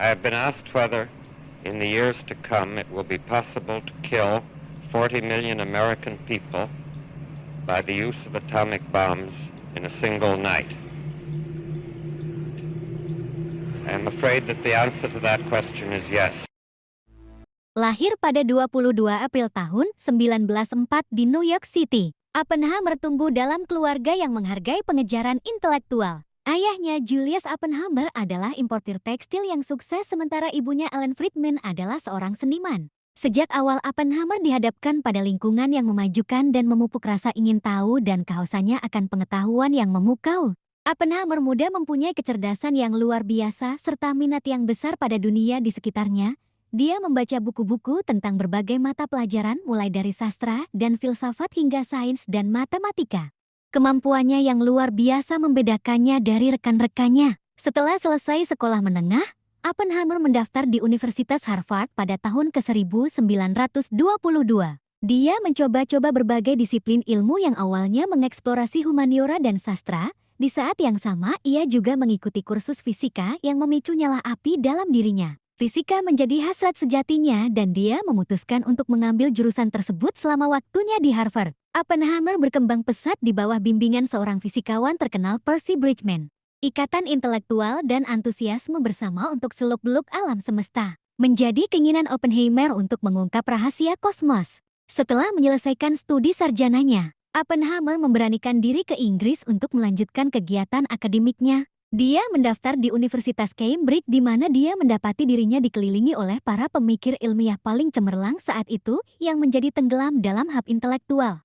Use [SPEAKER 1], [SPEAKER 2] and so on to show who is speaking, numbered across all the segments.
[SPEAKER 1] I have been asked whether, in the years to come, it will be possible to kill 40 million American people by the use of atomic bombs in a single night. I'm afraid that the answer to that question is yes.
[SPEAKER 2] Lahir pada 22 April tahun 1904 di New York City, Oppenheimer tumbuh dalam keluarga yang menghargai pengejaran intelektual. Ayahnya, Julius Oppenheimer, adalah importir tekstil yang sukses, sementara ibunya, Ellen Friedman, adalah seorang seniman. Sejak awal, Oppenheimer dihadapkan pada lingkungan yang memajukan dan memupuk rasa ingin tahu dan kehausannya akan pengetahuan yang memukau. Oppenheimer muda mempunyai kecerdasan yang luar biasa serta minat yang besar pada dunia di sekitarnya. Dia membaca buku-buku tentang berbagai mata pelajaran mulai dari sastra dan filsafat hingga sains dan matematika. Kemampuannya yang luar biasa membedakannya dari rekan-rekannya. Setelah selesai sekolah menengah, Oppenheimer mendaftar di Universitas Harvard pada tahun ke-1922. Dia mencoba-coba berbagai disiplin ilmu yang awalnya mengeksplorasi humaniora dan sastra. Di saat yang sama, ia juga mengikuti kursus fisika yang memicu nyala api dalam dirinya. Fisika menjadi hasrat sejatinya dan dia memutuskan untuk mengambil jurusan tersebut selama waktunya di Harvard. Oppenheimer berkembang pesat di bawah bimbingan seorang fisikawan terkenal, Percy Bridgman. Ikatan intelektual dan antusiasme bersama untuk seluk-beluk alam semesta menjadi keinginan Oppenheimer untuk mengungkap rahasia kosmos. Setelah menyelesaikan studi sarjananya, Oppenheimer memberanikan diri ke Inggris untuk melanjutkan kegiatan akademiknya. Dia mendaftar di Universitas Cambridge di mana dia mendapati dirinya dikelilingi oleh para pemikir ilmiah paling cemerlang saat itu yang menjadi tenggelam dalam hab intelektual.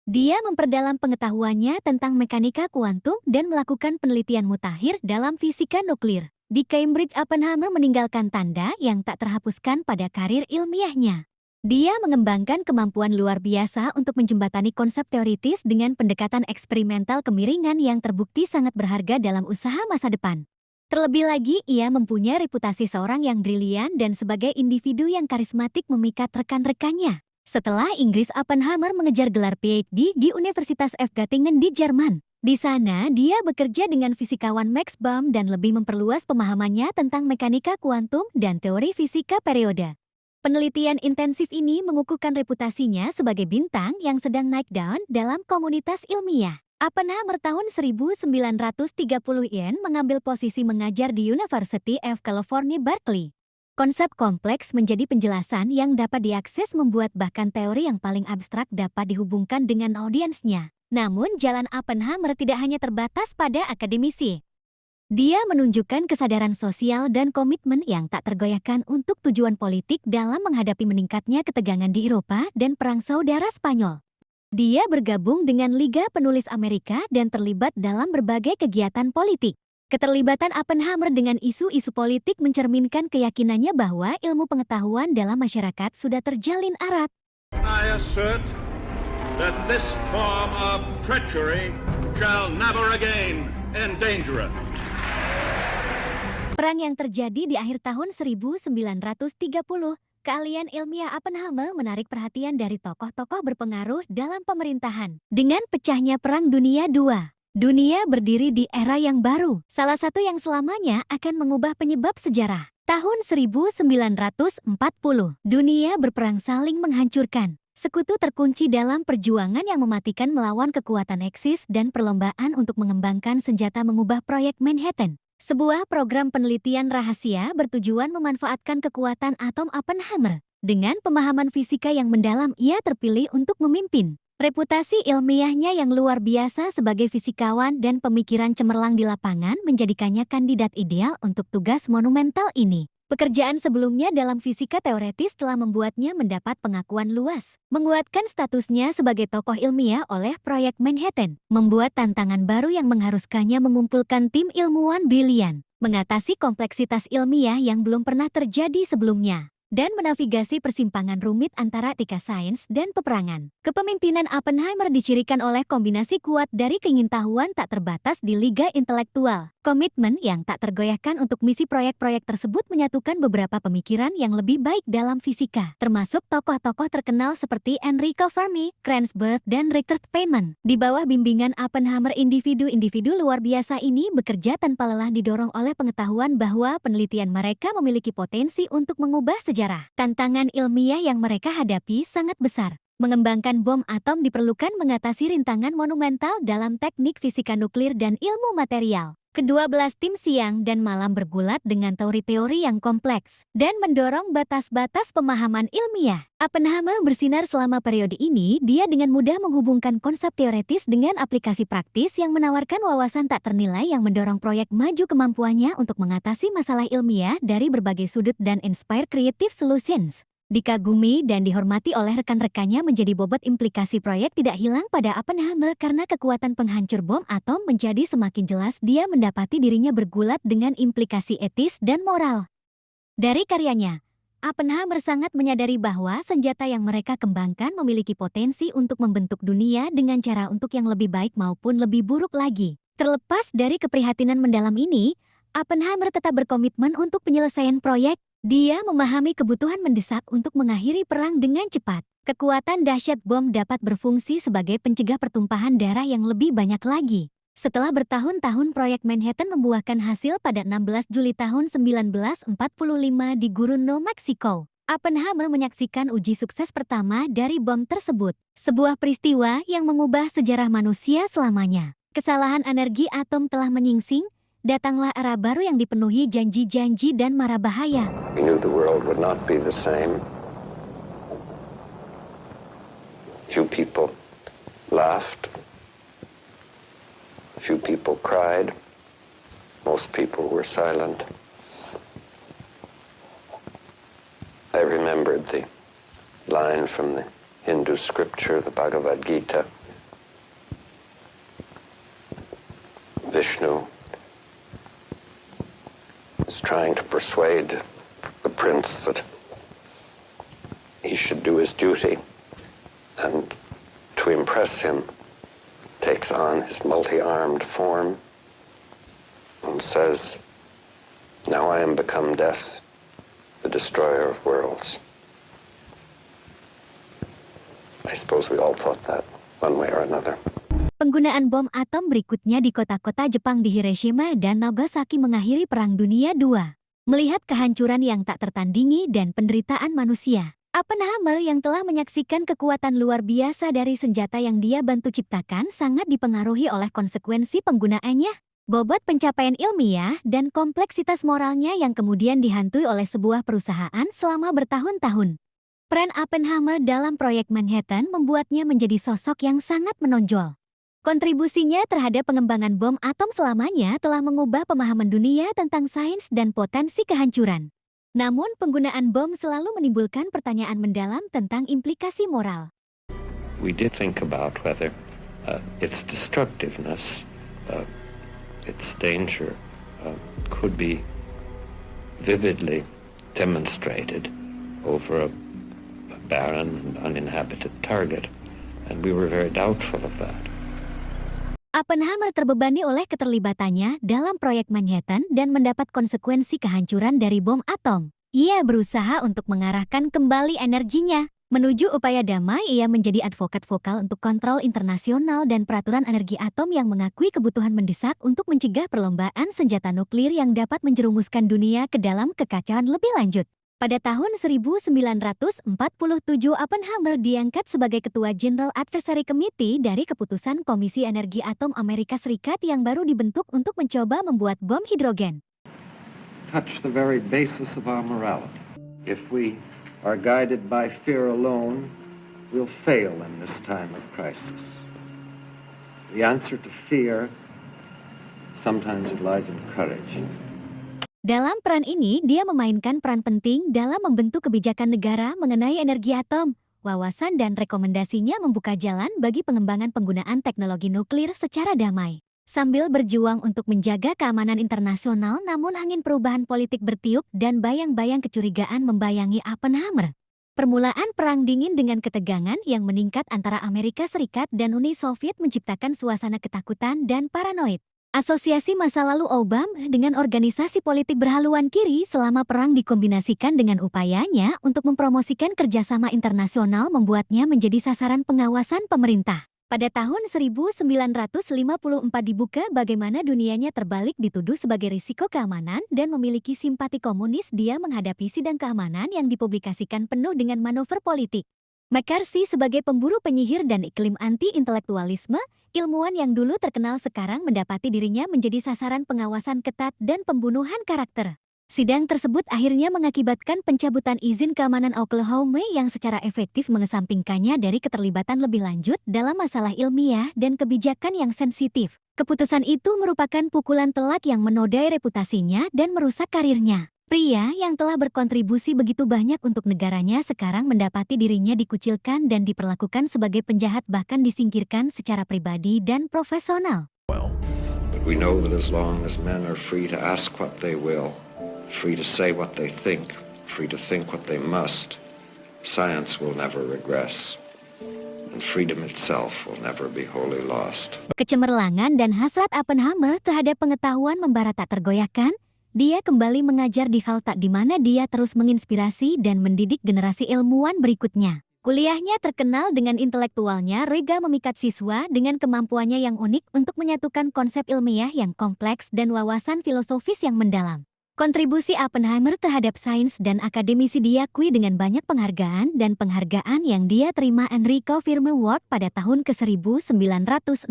[SPEAKER 2] Dia memperdalam pengetahuannya tentang mekanika kuantum dan melakukan penelitian mutakhir dalam fisika nuklir. Di Cambridge, Oppenheimer meninggalkan tanda yang tak terhapuskan pada karir ilmiahnya. Dia mengembangkan kemampuan luar biasa untuk menjembatani konsep teoritis dengan pendekatan eksperimental kemiringan yang terbukti sangat berharga dalam usaha masa depan. Terlebih lagi, ia mempunyai reputasi seorang yang brilian dan sebagai individu yang karismatik memikat rekan-rekannya. Setelah Inggris, Oppenheimer mengejar gelar PhD di Universitas F. Göttingen di Jerman. Di sana, dia bekerja dengan fisikawan Max Born dan lebih memperluas pemahamannya tentang mekanika kuantum dan teori fisika periode. Penelitian intensif ini mengukuhkan reputasinya sebagai bintang yang sedang naik daun dalam komunitas ilmiah. Oppenheimer tahun 1930-an mengambil posisi mengajar di University of California, Berkeley. Konsep kompleks menjadi penjelasan yang dapat diakses membuat bahkan teori yang paling abstrak dapat dihubungkan dengan audiensnya. Namun jalan Oppenheimer tidak hanya terbatas pada akademisi. Dia menunjukkan kesadaran sosial dan komitmen yang tak tergoyahkan untuk tujuan politik dalam menghadapi meningkatnya ketegangan di Eropa dan Perang Saudara Spanyol. Dia bergabung dengan Liga Penulis Amerika dan terlibat dalam berbagai kegiatan politik. Keterlibatan Oppenheimer dengan isu-isu politik mencerminkan keyakinannya bahwa ilmu pengetahuan dalam masyarakat sudah terjalin erat.
[SPEAKER 3] I assert that this form of treachery shall never again endanger us.
[SPEAKER 2] Perang yang terjadi di akhir tahun 1930, keahlian ilmiah Oppenheimer menarik perhatian dari tokoh-tokoh berpengaruh dalam pemerintahan. Dengan pecahnya Perang Dunia II, dunia berdiri di era yang baru, salah satu yang selamanya akan mengubah penyebab sejarah. Tahun 1940, dunia berperang saling menghancurkan. Sekutu terkunci dalam perjuangan yang mematikan melawan kekuatan Eksis dan perlombaan untuk mengembangkan senjata mengubah proyek Manhattan. Sebuah program penelitian rahasia bertujuan memanfaatkan kekuatan atom Oppenheimer. Dengan pemahaman fisika yang mendalam, ia terpilih untuk memimpin. Reputasi ilmiahnya yang luar biasa sebagai fisikawan dan pemikiran cemerlang di lapangan menjadikannya kandidat ideal untuk tugas monumental ini. Pekerjaan sebelumnya dalam fisika teoretis telah membuatnya mendapat pengakuan luas. Menguatkan statusnya sebagai tokoh ilmiah oleh proyek Manhattan, membuat tantangan baru yang mengharuskannya mengumpulkan tim ilmuwan brilian, mengatasi kompleksitas ilmiah yang belum pernah terjadi sebelumnya. dan menavigasi persimpangan rumit antara etika sains dan peperangan. Kepemimpinan Oppenheimer dicirikan oleh kombinasi kuat dari keingintahuan tak terbatas di liga intelektual, komitmen yang tak tergoyahkan untuk misi proyek-proyek tersebut menyatukan beberapa pemikiran yang lebih baik dalam fisika, termasuk tokoh-tokoh terkenal seperti Enrico Fermi, Franz Bohr, dan Richard Feynman. Di bawah bimbingan Oppenheimer, individu-individu luar biasa ini bekerja tanpa lelah didorong oleh pengetahuan bahwa penelitian mereka memiliki potensi untuk mengubah sejarah. Tantangan ilmiah yang mereka hadapi sangat besar. Mengembangkan bom atom diperlukan mengatasi rintangan monumental dalam teknik fisika nuklir dan ilmu material. Kedua belas tim siang dan malam bergulat dengan teori-teori yang kompleks dan mendorong batas-batas pemahaman ilmiah. Oppenheimer bersinar selama periode ini, dia dengan mudah menghubungkan konsep teoretis dengan aplikasi praktis yang menawarkan wawasan tak ternilai yang mendorong proyek maju. Kemampuannya untuk mengatasi masalah ilmiah dari berbagai sudut dan inspire creative solutions dikagumi dan dihormati oleh rekan-rekannya menjadi bobot. Implikasi proyek tidak hilang pada Oppenheimer karena kekuatan penghancur bom atom menjadi semakin jelas. Dia mendapati dirinya bergulat dengan implikasi etis dan moral. Dari karyanya, Oppenheimer sangat menyadari bahwa senjata yang mereka kembangkan memiliki potensi untuk membentuk dunia dengan cara untuk yang lebih baik maupun lebih buruk lagi. Terlepas dari keprihatinan mendalam ini, Oppenheimer tetap berkomitmen untuk penyelesaian proyek. Dia memahami kebutuhan mendesak untuk mengakhiri perang dengan cepat. Kekuatan dahsyat bom dapat berfungsi sebagai pencegah pertumpahan darah yang lebih banyak lagi. Setelah bertahun-tahun, proyek Manhattan membuahkan hasil pada 16 Juli tahun 1945 di Gurun, Meksiko. Oppenheimer menyaksikan uji sukses pertama dari bom tersebut. Sebuah peristiwa yang mengubah sejarah manusia selamanya. Kesalahan energi atom telah menyingsing. Datanglah era baru yang dipenuhi janji-janji dan mara bahaya.
[SPEAKER 4] We knew the world would not be the same. Few people laughed. Few people cried. Most people were silent. I remembered the line from the Hindu scripture, the Bhagavad Gita. Vishnu is trying to persuade the prince that he should do his duty, and to impress him takes on his multi-armed form and says, "Now I am become death, the destroyer of worlds." I suppose we all thought that one way or another.
[SPEAKER 2] Penggunaan bom atom berikutnya di kota-kota Jepang di Hiroshima dan Nagasaki mengakhiri Perang Dunia II. Melihat kehancuran yang tak tertandingi dan penderitaan manusia, Oppenheimer yang telah menyaksikan kekuatan luar biasa dari senjata yang dia bantu ciptakan sangat dipengaruhi oleh konsekuensi penggunaannya, bobot pencapaian ilmiah, dan kompleksitas moralnya yang kemudian dihantui oleh sebuah perusahaan selama bertahun-tahun. Peran Oppenheimer dalam proyek Manhattan membuatnya menjadi sosok yang sangat menonjol. Kontribusinya terhadap pengembangan bom atom selamanya telah mengubah pemahaman dunia tentang sains dan potensi kehancuran. Namun penggunaan bom selalu menimbulkan pertanyaan mendalam tentang implikasi moral.
[SPEAKER 1] We did think about whether its destructiveness, its danger, could be vividly demonstrated over a barren and uninhabited target, and we were very doubtful of that.
[SPEAKER 2] Oppenheimer terbebani oleh keterlibatannya dalam proyek Manhattan dan mendapat konsekuensi kehancuran dari bom atom. Ia berusaha untuk mengarahkan kembali energinya menuju upaya damai. Ia menjadi advokat vokal untuk kontrol internasional dan peraturan energi atom yang mengakui kebutuhan mendesak untuk mencegah perlombaan senjata nuklir yang dapat menjerumuskan dunia ke dalam kekacauan lebih lanjut. Pada tahun 1947, Oppenheimer diangkat sebagai Ketua General Advisory Committee dari keputusan Komisi Energi Atom Amerika Serikat yang baru dibentuk untuk mencoba membuat bom hidrogen.
[SPEAKER 5] Touch the very basis of our morality. If we are guided by fear alone, we'll fail in this time of crisis. The answer to fear, sometimes it lies in courage.
[SPEAKER 2] Dalam peran ini, dia memainkan peran penting dalam membentuk kebijakan negara mengenai energi atom. Wawasan dan rekomendasinya membuka jalan bagi pengembangan penggunaan teknologi nuklir secara damai. Sambil berjuang untuk menjaga keamanan internasional, namun angin perubahan politik bertiup dan bayang-bayang kecurigaan membayangi Oppenheimer. Permulaan Perang Dingin dengan ketegangan yang meningkat antara Amerika Serikat dan Uni Soviet menciptakan suasana ketakutan dan paranoid. Asosiasi masa lalu Obama dengan organisasi politik berhaluan kiri selama perang dikombinasikan dengan upayanya untuk mempromosikan kerjasama internasional membuatnya menjadi sasaran pengawasan pemerintah. Pada tahun 1954 dibuka bagaimana dunianya terbalik dituduh sebagai risiko keamanan dan memiliki simpati komunis. Dia menghadapi sidang keamanan yang dipublikasikan penuh dengan manuver politik. McCarthy sebagai pemburu penyihir dan iklim anti-intelektualisme, ilmuwan yang dulu terkenal sekarang mendapati dirinya menjadi sasaran pengawasan ketat dan pembunuhan karakter. Sidang tersebut akhirnya mengakibatkan pencabutan izin keamanan Oklahoma yang secara efektif mengesampingkannya dari keterlibatan lebih lanjut dalam masalah ilmiah dan kebijakan yang sensitif. Keputusan itu merupakan pukulan telak yang menodai reputasinya dan merusak karirnya. Pria yang telah berkontribusi begitu banyak untuk negaranya sekarang mendapati dirinya dikucilkan dan diperlakukan sebagai penjahat, bahkan disingkirkan secara pribadi dan profesional.
[SPEAKER 4] But we know that as long as men are free to ask what they will, free to say what they think, free to think what they must, science will never regress, and freedom itself will never be wholly lost.
[SPEAKER 2] Kecemerlangan dan hasrat Oppenheimer terhadap pengetahuan membara tak tergoyahkan. Dia kembali mengajar di Caltech di mana dia terus menginspirasi dan mendidik generasi ilmuwan berikutnya. Kuliahnya terkenal dengan intelektualnya. Rega memikat siswa dengan kemampuannya yang unik untuk menyatukan konsep ilmiah yang kompleks dan wawasan filosofis yang mendalam. Kontribusi Oppenheimer terhadap sains dan akademisi diakui dengan banyak penghargaan dan penghargaan yang dia terima Enrico Fermi Award pada tahun ke-1963.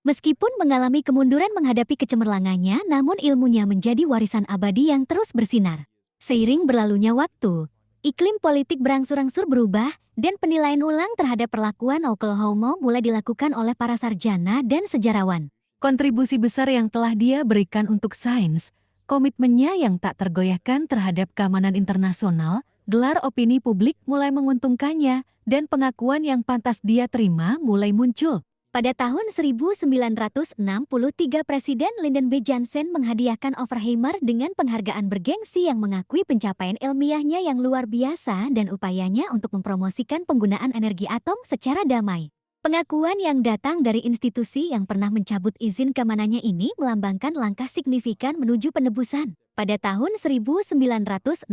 [SPEAKER 2] Meskipun mengalami kemunduran menghadapi kecemerlangannya, namun ilmunya menjadi warisan abadi yang terus bersinar. Seiring berlalunya waktu, iklim politik berangsur-angsur berubah dan penilaian ulang terhadap perlakuan Oklahoma mulai dilakukan oleh para sarjana dan sejarawan.
[SPEAKER 6] Kontribusi besar yang telah dia berikan untuk sains, komitmennya yang tak tergoyahkan terhadap keamanan internasional, gelar opini publik mulai menguntungkannya, dan pengakuan yang pantas dia terima mulai muncul.
[SPEAKER 2] Pada tahun 1963, Presiden Lyndon B. Johnson menghadiahkan Oppenheimer dengan penghargaan bergengsi yang mengakui pencapaian ilmiahnya yang luar biasa dan upayanya untuk mempromosikan penggunaan energi atom secara damai. Pengakuan yang datang dari institusi yang pernah mencabut izin keamanannya ini melambangkan langkah signifikan menuju penebusan. Pada tahun 1967,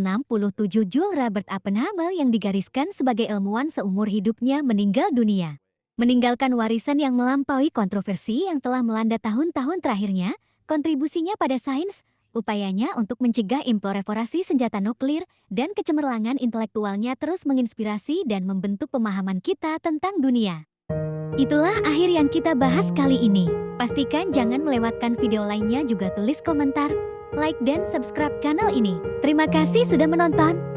[SPEAKER 2] Jules Robert Oppenheimer yang digariskan sebagai ilmuwan seumur hidupnya meninggal dunia. Meninggalkan warisan yang melampaui kontroversi yang telah melanda tahun-tahun terakhirnya, kontribusinya pada sains, upayanya untuk mencegah imploreforasi senjata nuklir, dan kecemerlangan intelektualnya terus menginspirasi dan membentuk pemahaman kita tentang dunia. Itulah akhir yang kita bahas kali ini. Pastikan jangan melewatkan video lainnya, juga tulis komentar, like dan subscribe channel ini. Terima kasih sudah menonton.